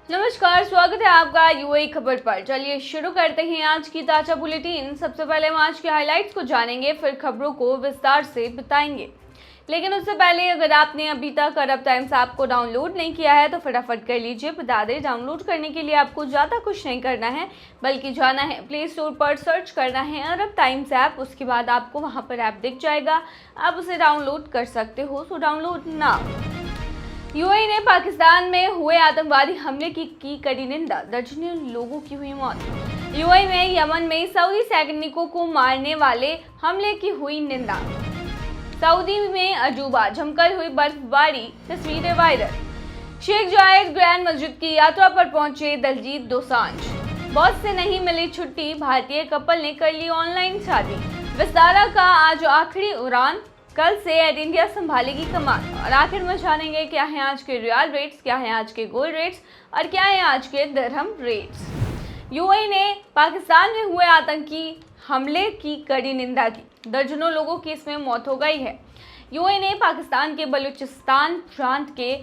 नमस्कार, स्वागत है आपका यूएई खबर पर। चलिए शुरू करते हैं आज की ताजा बुलेटिन। सबसे पहले हम आज के हाइलाइट्स को जानेंगे, फिर खबरों को विस्तार से बताएंगे। लेकिन उससे पहले अगर आपने अभी तक अरब टाइम्स ऐप को डाउनलोड नहीं किया है तो फटाफट कर लीजिए। बता दें, डाउनलोड करने के लिए आपको ज़्यादा कुछ नहीं करना है, बल्कि जाना है प्ले स्टोर पर, सर्च करना है अरब टाइम्स ऐप। उसके बाद आपको वहाँ पर ऐप दिख जाएगा, आप उसे डाउनलोड कर सकते हो। सो डाउनलोड ना। यूएई ने पाकिस्तान में हुए आतंकवादी हमले की कड़ी निंदा, दर्जनों लोगों की हुई मौत। यूएई में यमन में सऊदी सैनिकों को मारने वाले हमले की हुई निंदा। सऊदी में अजूबा जमकर हुई बर्फबारी, तस्वीरें वायरल। शेख जायद ग्रैंड मस्जिद की यात्रा पर पहुंचे दिलजीत दोसांझ। बॉस से नहीं मिली छुट्टी, भारतीय कपल ने कर ली ऑनलाइन शादी। विस्तारा का आज आखिरी उड़ान, कल से एयर इंडिया संभालेगी कमान। और आखिर में जानेंगे क्या है आज के रियल रेट्स, क्या है आज के गोल्ड रेट्स और क्या है आज के दिरहम रेट्स। यूएई ने पाकिस्तान में हुए आतंकी हमले की कड़ी निंदा की, दर्जनों लोगों की इसमें मौत हो गई है। यूएई ने पाकिस्तान के बलूचिस्तान प्रांत के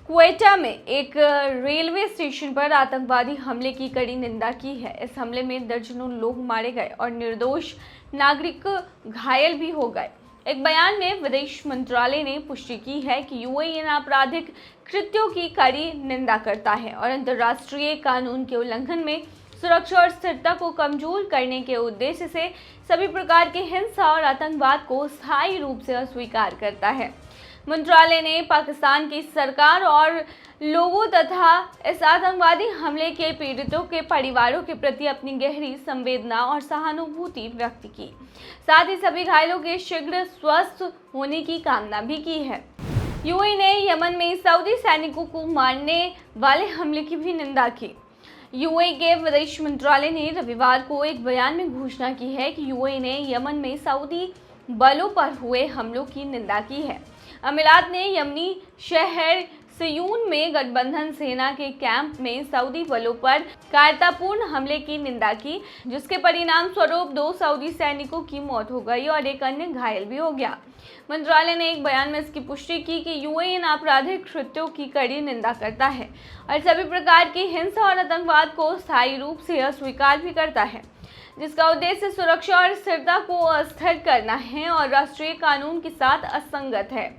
क्वेटा में एक रेलवे स्टेशन पर आतंकवादी हमले की कड़ी निंदा की है। इस हमले में दर्जनों लोग मारे गए और निर्दोष नागरिक घायल भी हो गए। एक बयान में विदेश मंत्रालय ने पुष्टि की है कि यूएई इन आपराधिक कृत्यों की कड़ी निंदा करता है और अंतर्राष्ट्रीय कानून के उल्लंघन में सुरक्षा और स्थिरता को कमजोर करने के उद्देश्य से सभी प्रकार के हिंसा और आतंकवाद को स्थायी रूप से अस्वीकार करता है। मंत्रालय ने पाकिस्तान की सरकार और लोगों तथा इस आतंकवादी हमले के पीड़ितों के परिवारों के प्रति अपनी गहरी संवेदना और सहानुभूति व्यक्त की। साथ ही सभी घायलों के शीघ्र स्वस्थ होने की कामना भी की है। यूएई ने यमन में सऊदी सैनिकों को मारने वाले हमले की भी निंदा की। यूएई के विदेश मंत्रालय ने रविवार को एक बयान में घोषणा की है कि यूएई ने यमन में सऊदी बलों पर हुए हमलों की निंदा की है। अमीरात ने यमनी शहर सयून में गठबंधन सेना के कैंप में सऊदी बलों पर कायरतापूर्ण हमले की निंदा की, जिसके परिणाम स्वरूप 2 सऊदी सैनिकों की मौत हो गई और एक अन्य घायल भी हो गया। मंत्रालय ने एक बयान में इसकी पुष्टि की कि यूएई इन आपराधिक कृत्यों की कड़ी निंदा करता है और सभी प्रकार की हिंसा और आतंकवाद को स्थायी रूप से अस्वीकार भी करता है, जिसका उद्देश्य सुरक्षा और स्थिरता को अस्थिर करना है और राष्ट्रीय कानून के साथ असंगत है।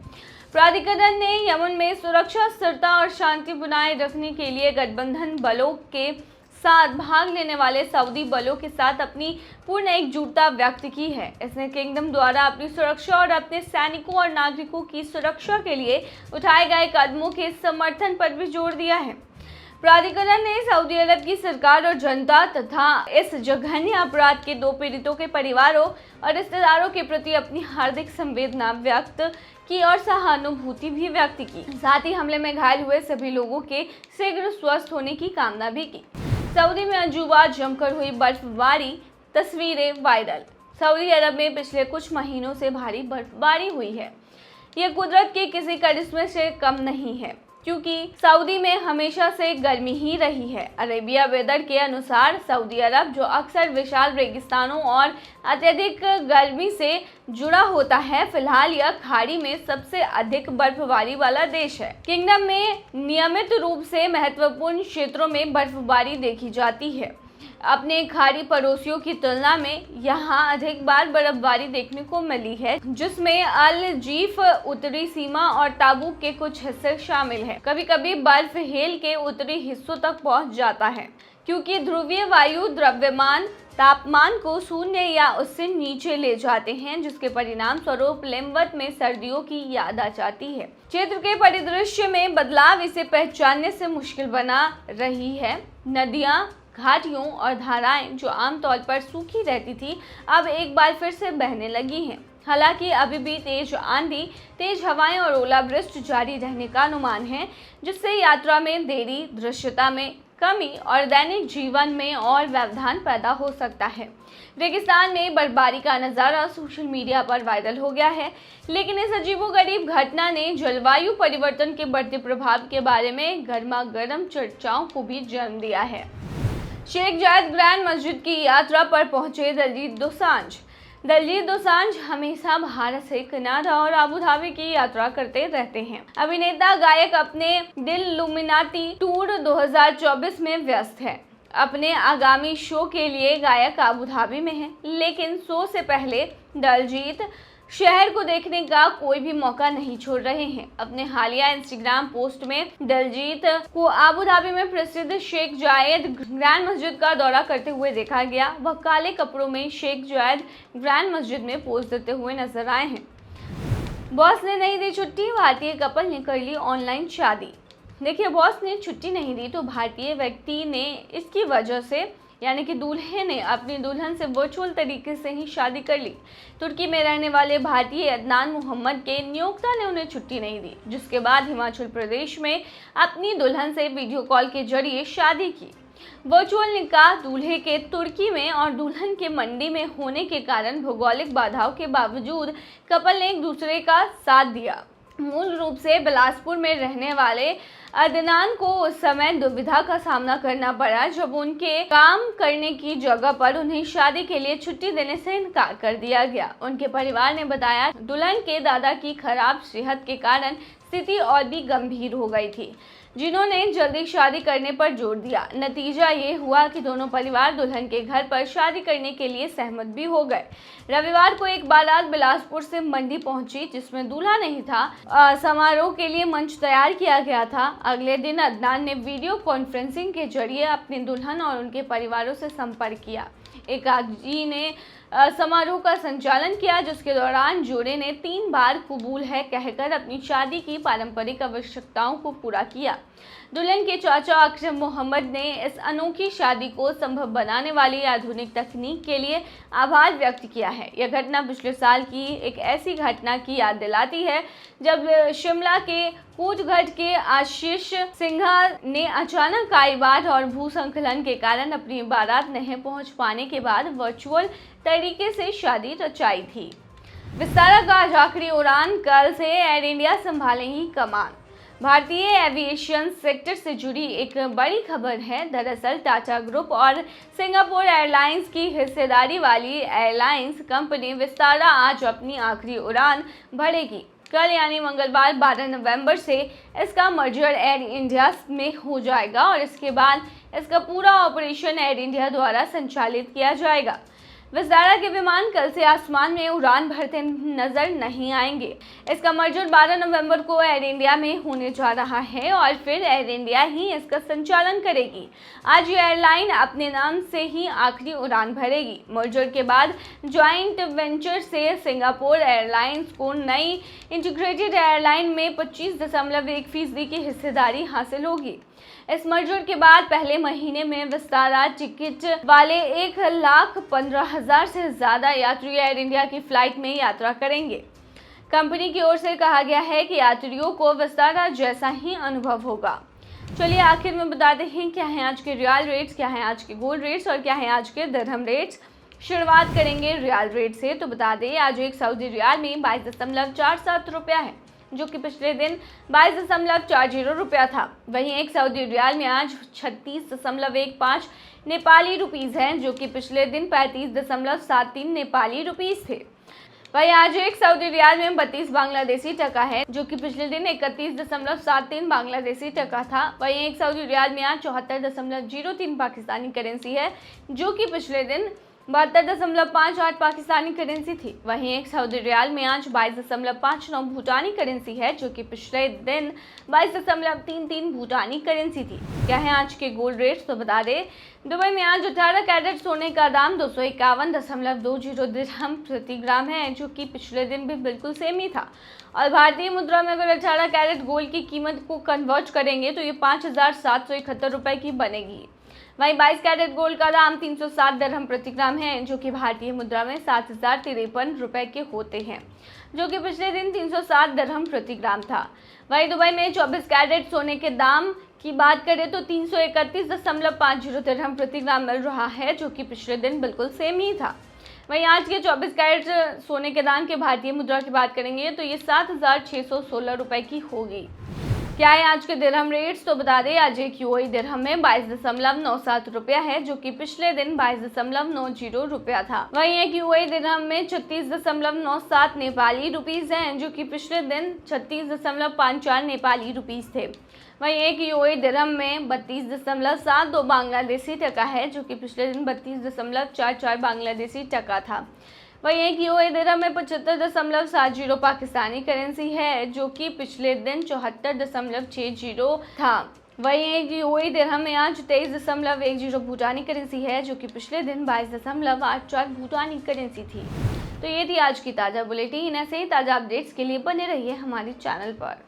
प्राधिकरण ने यमन में सुरक्षा, स्थिरता और शांति बनाए रखने के लिए गठबंधन बलों के साथ भाग लेने वाले सऊदी बलों के साथ अपनी पूर्ण एकजुटता व्यक्त की है। इसने किंगडम द्वारा अपनी सुरक्षा और अपने सैनिकों और नागरिकों की सुरक्षा के लिए उठाए गए कदमों के समर्थन पर भी जोर दिया है। प्राधिकरण ने सऊदी अरब की सरकार और जनता तथा इस जघन्य अपराध के 2 पीड़ितों के परिवारों और रिश्तेदारों के प्रति अपनी हार्दिक संवेदना व्यक्त की और सहानुभूति भी व्यक्त की। साथ ही हमले में घायल हुए सभी लोगों के शीघ्र स्वस्थ होने की कामना भी की। सऊदी में अजूबा जमकर हुई बर्फबारी, तस्वीरें वायरल। सऊदी अरब में पिछले कुछ महीनों से भारी बर्फबारी हुई है। यह कुदरत के किसी करिश्मे से कम नहीं है, क्योंकि सऊदी में हमेशा से गर्मी ही रही है। अरेबिया वेदर के अनुसार सऊदी अरब, जो अक्सर विशाल रेगिस्तानों और अत्यधिक गर्मी से जुड़ा होता है, फिलहाल यह खाड़ी में सबसे अधिक बर्फबारी वाला देश है। किंगडम में नियमित रूप से महत्वपूर्ण क्षेत्रों में बर्फबारी देखी जाती है। अपने खाड़ी पड़ोसियों की तुलना में यहाँ अधिक बार बर्फबारी देखने को मिली है, जिसमें अल जीफ, उत्तरी सीमा और ताबूक के कुछ हिस्से शामिल हैं। कभी कभी बर्फ हेल के उत्तरी हिस्सों तक पहुँच जाता है, क्योंकि ध्रुवीय वायु द्रव्यमान तापमान को शून्य या उससे नीचे ले जाते हैं, जिसके परिणाम स्वरूप लिम्बत में सर्दियों की याद आ जाती है। क्षेत्र के परिदृश्य में बदलाव इसे पहचानने से मुश्किल बना रही है। नदियाँ, घाटियों और धाराएं जो आमतौर पर सूखी रहती थी, अब एक बार फिर से बहने लगी हैं। हालांकि अभी भी तेज आंधी, तेज हवाएं और ओलावृष्टि जारी रहने का अनुमान है, जिससे यात्रा में देरी, दृश्यता में कमी और दैनिक जीवन में और व्यवधान पैदा हो सकता है। रेगिस्तान में बर्फबारी का नज़ारा सोशल मीडिया पर वायरल हो गया है, लेकिन इस अजीबोगरीब घटना ने जलवायु परिवर्तन के बढ़ते प्रभाव के बारे में गर्मागर्म चर्चाओं को भी जन्म दिया है। शेख जायद ग्रैंड मस्जिद की यात्रा पर पहुंचे दिलजीत दोसांझ। दलजीत दोसांझ हमेशा भारत से कनाडा और अबू धाबी की यात्रा करते रहते हैं। अभिनेता गायक अपने दिलुमिनाती टूर 2024 में व्यस्त है। अपने आगामी शो के लिए गायक अबू धाबी में है, लेकिन शो से पहले दलजीत शहर को देखने का कोई भी मौका नहीं छोड़ रहे हैं। अपने हालिया इंस्टाग्राम पोस्ट में दलजीत को अबू धाबी में प्रसिद्ध शेख जायद ग्रैंड मस्जिद का दौरा करते हुए देखा गया। वह काले कपड़ों में शेख जायद ग्रैंड मस्जिद में पोज देते हुए नजर आए हैं। बॉस ने नहीं दी छुट्टी, भारतीय कपल ने कर ली ऑनलाइन शादी। देखिए, बॉस ने छुट्टी नहीं दी तो भारतीय व्यक्ति ने इसकी वजह से यानी कि दूल्हे ने अपनी दुल्हन से वर्चुअल तरीके से ही शादी कर ली। तुर्की में रहने वाले भारतीय अदनान मोहम्मद के नियोक्ता ने उन्हें छुट्टी नहीं दी, जिसके बाद हिमाचल प्रदेश में अपनी दुल्हन से वीडियो कॉल के जरिए शादी की। वर्चुअल निकाह दूल्हे के तुर्की में और दुल्हन के मंडी में होने के कारण भौगोलिक बाधाओं के बावजूद कपल ने एक दूसरे का साथ दिया। मूल रूप से बिलासपुर में रहने वाले अदनान को उस समय दुविधा का सामना करना पड़ा जब उनके काम करने की जगह पर उन्हें शादी के लिए छुट्टी देने से इनकार कर दिया गया। उनके परिवार ने बताया, दुल्हन के दादा की खराब सेहत के कारण स्थिति और भी गंभीर हो गई थी, जिन्होंने जल्दी शादी करने पर जोर दिया। नतीजा ये हुआ कि दोनों परिवार दुल्हन के घर पर शादी करने के लिए सहमत भी हो गए। रविवार को एक बारात बिलासपुर से मंडी पहुंची, जिसमें दूल्हा नहीं था। समारोह के लिए मंच तैयार किया गया था। अगले दिन अदनान ने वीडियो कॉन्फ्रेंसिंग के जरिए अपनी दुल्हन और उनके परिवारों से संपर्क किया। एकाजी ने समारोह का संचालन किया, जिसके दौरान जोड़े ने 3 बार कबूल है कहकर अपनी शादी की पारंपरिक आवश्यकताओं को पूरा किया। दुल्हन के चाचा अकरम मोहम्मद ने इस अनोखी शादी को संभव बनाने वाली आधुनिक तकनीक के लिए आभार व्यक्त किया है। यह घटना पिछले साल की एक ऐसी घटना की याद दिलाती है जब शिमला के कोटगढ़ के आशीष सिंघा ने अचानक आई बाढ़ और भूस्खलन के कारण अपनी बारात नहीं पहुंच पाने के बाद वर्चुअल तरीके से शादी रचाई थी। विस्तारा का आज आखिरी उड़ान, कल से एयर इंडिया संभालेगी कमान। भारतीय एविएशन सेक्टर से जुड़ी एक बड़ी खबर है। दरअसल टाटा ग्रुप और सिंगापुर एयरलाइंस की हिस्सेदारी वाली एयरलाइंस कंपनी विस्तारा आज अपनी आखिरी उड़ान भरेगी। कल यानी मंगलवार 12 नवंबर से इसका मर्जर एयर इंडिया में हो जाएगा और इसके बाद इसका पूरा ऑपरेशन एयर इंडिया द्वारा संचालित किया जाएगा। विस्तारा के विमान कल से आसमान में उड़ान भरते नजर नहीं आएंगे। इसका मर्जर 12 नवंबर को एयर इंडिया में होने जा रहा है और फिर एयर इंडिया ही इसका संचालन करेगी। आज ये एयरलाइन अपने नाम से ही आखिरी उड़ान भरेगी। मर्जर के बाद ज्वाइंट वेंचर से सिंगापुर एयरलाइंस को नई इंटीग्रेटेड एयरलाइन में 25.1% की हिस्सेदारी हासिल होगी। इस मर्जर के बाद पहले महीने में विस्तारा टिकट वाले 1,15,000 से ज्यादा यात्री एयर इंडिया की फ्लाइट में यात्रा करेंगे। कंपनी की ओर से कहा गया है कि यात्रियों को विस्तारा जैसा ही अनुभव होगा। चलिए आखिर में बताते हैं क्या है आज के रियल रेट्स, क्या है आज के गोल्ड रेट्स और क्या है आज के दिरहम रेट्स। शुरुआत करेंगे रियल रेट से। तो बता दें, आज एक सऊदी रियाल में 22.47 रुपया है, जो कि पिछले दिन 22.40 रुपया था। वहीं एक सऊदी रियाल में आज 36.15 नेपाली रुपीस हैं, जो कि पिछले दिन 35.73 नेपाली रुपीस थे। वहीं आज एक सऊदी रियाल में 32 बांग्लादेशी टका है, जो कि पिछले दिन 31.73 बांग्लादेशी टका था। वहीं एक सऊदी रियाल में आज 74.03 पाकिस्तानी करेंसी है, जो कि पिछले दिन 72.58 पाकिस्तानी करेंसी थी। वहीं एक सऊदी रियाल में आज 22.59 भूटानी करेंसी है, जो कि पिछले दिन 22.33 भूटानी करेंसी थी। क्या है आज के गोल्ड रेट्स, तो बता दें, दुबई में आज 18 कैरेट सोने का दाम 251.20 दिरहम प्रति ग्राम है, जो कि पिछले दिन भी बिल्कुल सेम ही था। और भारतीय मुद्रा में अगर 18 कैरेट गोल्ड की कीमत को कन्वर्ट करेंगे तो ये 5,771 रुपये की बनेगी। वहीं 22 कैरेट गोल्ड का दाम 307 दिरहम प्रति ग्राम है, जो कि भारतीय मुद्रा में 7,053 रुपये के होते हैं, जो कि पिछले दिन 307 दिरहम प्रति ग्राम था। वहीं दुबई में 24 कैरेट सोने के दाम की बात करें तो 331.50 दिरहम प्रति ग्राम मिल रहा है, जो कि पिछले दिन बिल्कुल सेम ही था। वहीं आज के 24 कैरेट सोने के दाम के भारतीय मुद्रा की बात करेंगे तो ये 7,616 रुपये की होगी। क्या है आज के दिरहम रेट्स, तो बता दें आज एक यूएई दिरहम में 22.97 रुपया है, जो कि पिछले दिन 22.90 रुपया था। वहीं एक यूएई दिरहम में 36.97 नेपाली रुपीस हैं, जो कि पिछले दिन 36.54 नेपाली रुपीस थे। वहीं एक यूएई दिरहम में 32.72 बांग्लादेशी टका है, जो कि पिछले दिन 32.44 बांग्लादेशी टका था। वहीं एक यूएई दिरहम में 75.70 पाकिस्तानी करेंसी है, जो कि पिछले दिन 74.60 था। वहीं एक यूएई दिरहम में आज 23.10 भूटानी करेंसी है, जो कि पिछले दिन 22.84 भूटानी करेंसी थी। तो ये थी आज की ताज़ा बुलेटिन। ऐसे ही ताज़ा अपडेट्स के लिए बने रहिए हमारे चैनल पर।